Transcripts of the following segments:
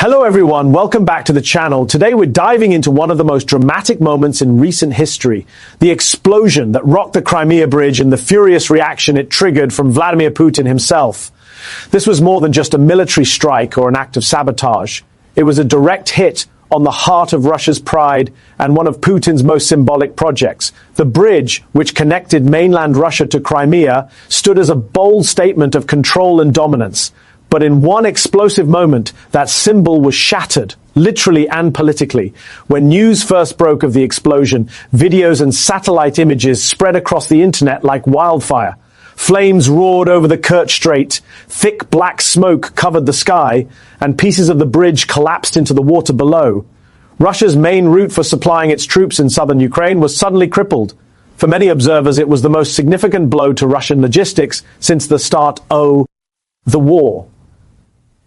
Hello everyone, welcome back to the channel. Today we're diving into one of the most dramatic moments in recent history, the explosion that rocked the Crimea Bridge and the furious reaction it triggered from Vladimir Putin himself. This was more than just a military strike or an act of sabotage. It was a direct hit on the heart of Russia's pride and one of Putin's most symbolic projects. The bridge, which connected mainland Russia to Crimea, stood as a bold statement of control and dominance. But in one explosive moment, that symbol was shattered, literally and politically. When news first broke of the explosion, videos and satellite images spread across the internet like wildfire. Flames roared over the Kerch Strait, thick black smoke covered the sky, and pieces of the bridge collapsed into the water below. Russia's main route for supplying its troops in southern Ukraine was suddenly crippled. For many observers, it was the most significant blow to Russian logistics since the start of the war.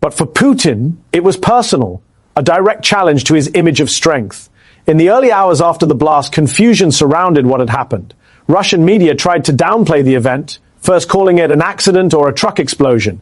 But for Putin, it was personal, a direct challenge to his image of strength. In the early hours after the blast, confusion surrounded what had happened. Russian media tried to downplay the event, first calling it an accident or a truck explosion.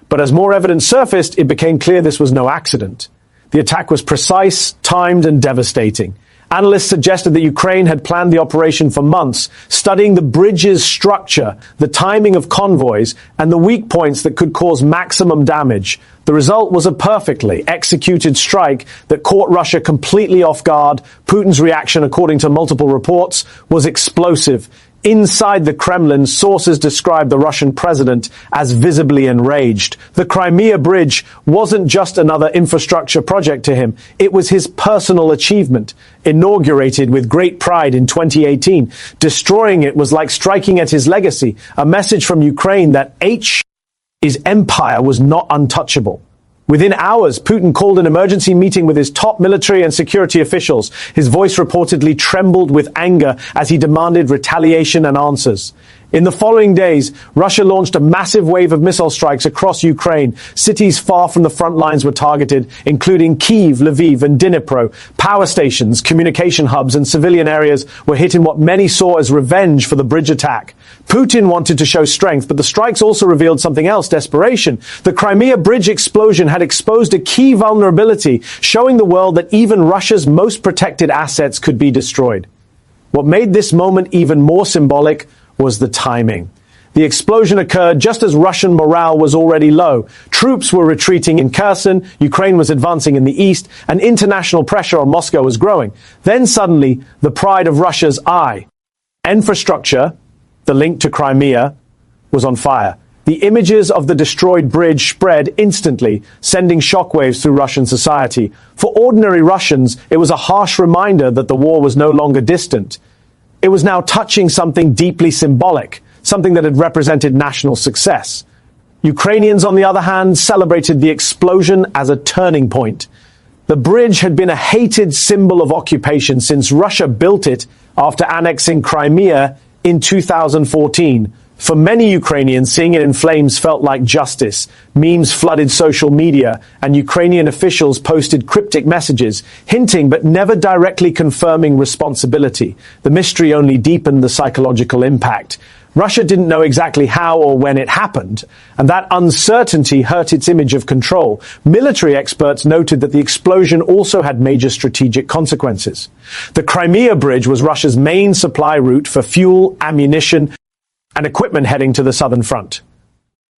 But as more evidence surfaced, it became clear this was no accident. The attack was precise, timed, and devastating. Analysts suggested that Ukraine had planned the operation for months, studying the bridge's structure, the timing of convoys, and the weak points that could cause maximum damage. The result was a perfectly executed strike that caught Russia completely off guard. Putin's reaction, according to multiple reports, was explosive. Inside the Kremlin, sources described the Russian president as visibly enraged. The Crimea Bridge wasn't just another infrastructure project to him. It was his personal achievement. Inaugurated with great pride in 2018, destroying it was like striking at his legacy, a message from Ukraine that his empire was not untouchable. Within hours, Putin called an emergency meeting with his top military and security officials. His voice reportedly trembled with anger as he demanded retaliation and answers. In the following days, Russia launched a massive wave of missile strikes across Ukraine. Cities far from the front lines were targeted, including Kyiv, Lviv, and Dnipro. Power stations, communication hubs, and civilian areas were hit in what many saw as revenge for the bridge attack. Putin wanted to show strength, but the strikes also revealed something else: desperation. The Crimea Bridge explosion had exposed a key vulnerability, showing the world that even Russia's most protected assets could be destroyed. What made this moment even more symbolic was the timing. The explosion occurred just as Russian morale was already low. Troops were retreating in Kherson, Ukraine was advancing in the east, and international pressure on Moscow was growing. Then suddenly, the pride of Russia's infrastructure, the link to Crimea, was on fire. The images of the destroyed bridge spread instantly, sending shockwaves through Russian society. For ordinary Russians, it was a harsh reminder that the war was no longer distant. It was now touching something deeply symbolic, something that had represented national success. Ukrainians, on the other hand, celebrated the explosion as a turning point. The bridge had been a hated symbol of occupation since Russia built it after annexing Crimea in 2014. For many Ukrainians, seeing it in flames felt like justice. Memes flooded social media, and Ukrainian officials posted cryptic messages, hinting but never directly confirming responsibility. The mystery only deepened the psychological impact. Russia didn't know exactly how or when it happened, and that uncertainty hurt its image of control. Military experts noted that the explosion also had major strategic consequences. The Crimea Bridge was Russia's main supply route for fuel, ammunition, and equipment heading to the southern front.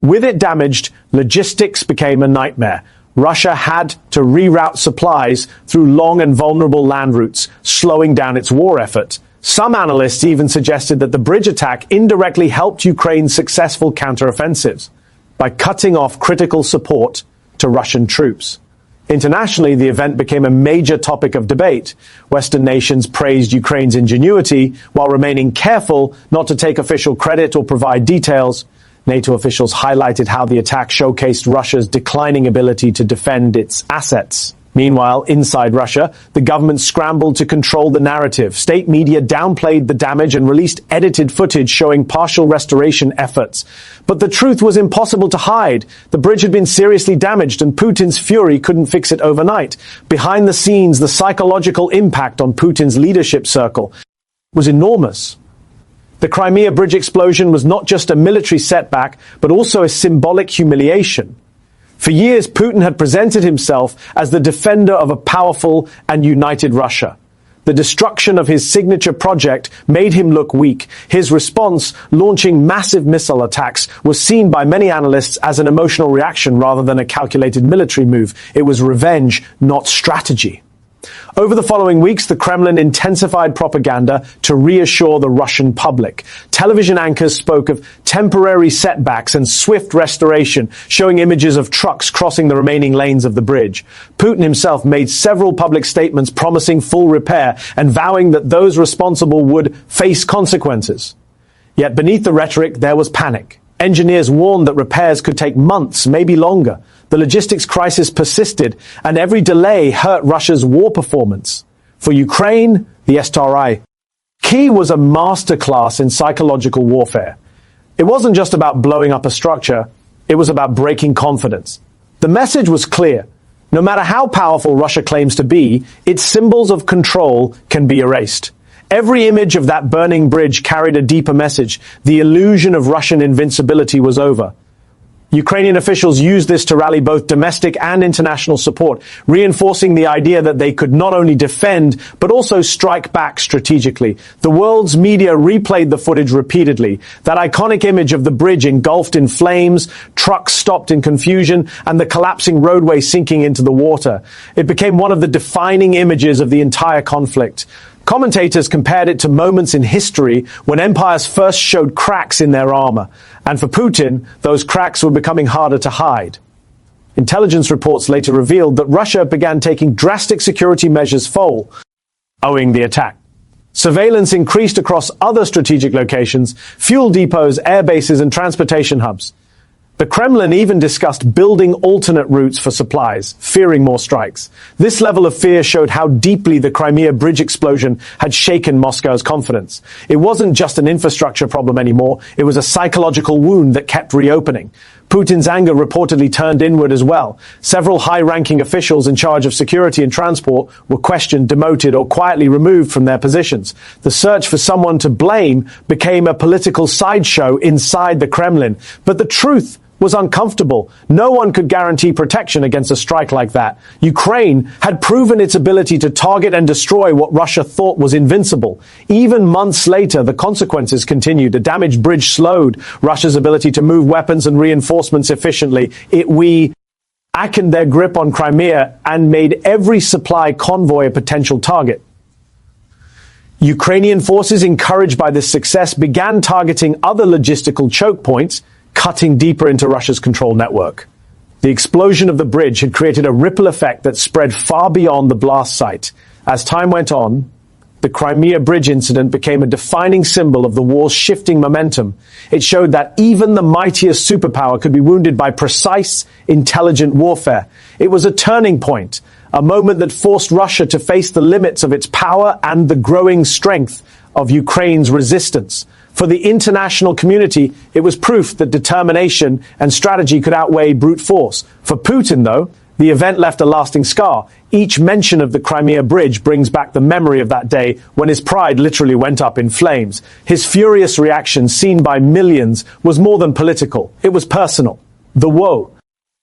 With it damaged, logistics became a nightmare. Russia had to reroute supplies through long and vulnerable land routes, slowing down its war effort. Some analysts even suggested that the bridge attack indirectly helped Ukraine's successful counteroffensives by cutting off critical support to Russian troops. Internationally, the event became a major topic of debate. Western nations praised Ukraine's ingenuity while remaining careful not to take official credit or provide details. NATO officials highlighted how the attack showcased Russia's declining ability to defend its assets. Meanwhile, inside Russia, the government scrambled to control the narrative. State media downplayed the damage and released edited footage showing partial restoration efforts. But the truth was impossible to hide. The bridge had been seriously damaged, and Putin's fury couldn't fix it overnight. Behind the scenes, the psychological impact on Putin's leadership circle was enormous. The Crimea Bridge explosion was not just a military setback, but also a symbolic humiliation. For years, Putin had presented himself as the defender of a powerful and united Russia. The destruction of his signature project made him look weak. His response, launching massive missile attacks, was seen by many analysts as an emotional reaction rather than a calculated military move. It was revenge, not strategy. Over the following weeks, the Kremlin intensified propaganda to reassure the Russian public. Television anchors spoke of temporary setbacks and swift restoration, showing images of trucks crossing the remaining lanes of the bridge. Putin himself made several public statements promising full repair and vowing that those responsible would face consequences. Yet beneath the rhetoric, there was panic. Engineers warned that repairs could take months, maybe longer. The logistics crisis persisted, and every delay hurt Russia's war performance. For Ukraine, the STRI key was a masterclass in psychological warfare. It wasn't just about blowing up a structure, it was about breaking confidence. The message was clear. No matter how powerful Russia claims to be, its symbols of control can be erased. Every image of that burning bridge carried a deeper message. The illusion of Russian invincibility was over. Ukrainian officials used this to rally both domestic and international support, reinforcing the idea that they could not only defend, but also strike back strategically. The world's media replayed the footage repeatedly. That iconic image of the bridge engulfed in flames, trucks stopped in confusion, and the collapsing roadway sinking into the water. It became one of the defining images of the entire conflict. Commentators compared it to moments in history when empires first showed cracks in their armor. And for Putin, those cracks were becoming harder to hide. Intelligence reports later revealed that Russia began taking drastic security measures following the attack. Surveillance increased across other strategic locations, fuel depots, air bases, and transportation hubs. The Kremlin even discussed building alternate routes for supplies, fearing more strikes. This level of fear showed how deeply the Crimea Bridge explosion had shaken Moscow's confidence. It wasn't just an infrastructure problem anymore, it was a psychological wound that kept reopening. Putin's anger reportedly turned inward as well. Several high-ranking officials in charge of security and transport were questioned, demoted, or quietly removed from their positions. The search for someone to blame became a political sideshow inside the Kremlin. But the truth was uncomfortable. No one could guarantee protection against a strike like that. Ukraine had proven its ability to target and destroy what Russia thought was invincible. Even months later, the consequences continued. A damaged bridge slowed Russia's ability to move weapons and reinforcements efficiently. It weakened their grip on Crimea and made every supply convoy a potential target. Ukrainian forces, encouraged by this success, began targeting other logistical choke points, cutting deeper into Russia's control network. The explosion of the bridge had created a ripple effect that spread far beyond the blast site. As time went on, the Crimea Bridge incident became a defining symbol of the war's shifting momentum. It showed that even the mightiest superpower could be wounded by precise, intelligent warfare. It was a turning point, a moment that forced Russia to face the limits of its power and the growing strength of Ukraine's resistance. For the international community, it was proof that determination and strategy could outweigh brute force. For Putin, though, the event left a lasting scar. Each mention of the Crimea Bridge brings back the memory of that day when his pride literally went up in flames. His furious reaction, seen by millions, was more than political. It was personal. The woe.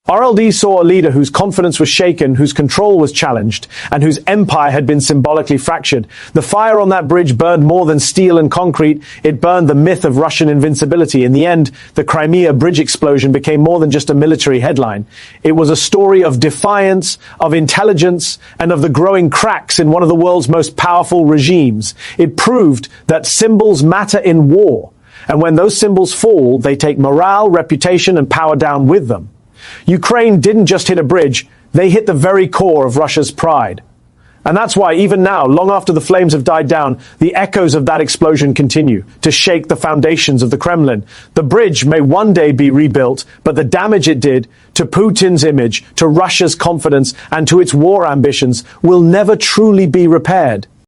RLD saw a leader whose confidence was shaken, whose control was challenged, and whose empire had been symbolically fractured. The fire on that bridge burned more than steel and concrete. It burned the myth of Russian invincibility. In the end, the Crimea Bridge explosion became more than just a military headline. It was a story of defiance, of intelligence, and of the growing cracks in one of the world's most powerful regimes. It proved that symbols matter in war, and when those symbols fall, they take morale, reputation, and power down with them. Ukraine didn't just hit a bridge, they hit the very core of Russia's pride. And that's why, even now, long after the flames have died down, the echoes of that explosion continue to shake the foundations of the Kremlin. The bridge may one day be rebuilt, but the damage it did to Putin's image, to Russia's confidence, and to its war ambitions will never truly be repaired.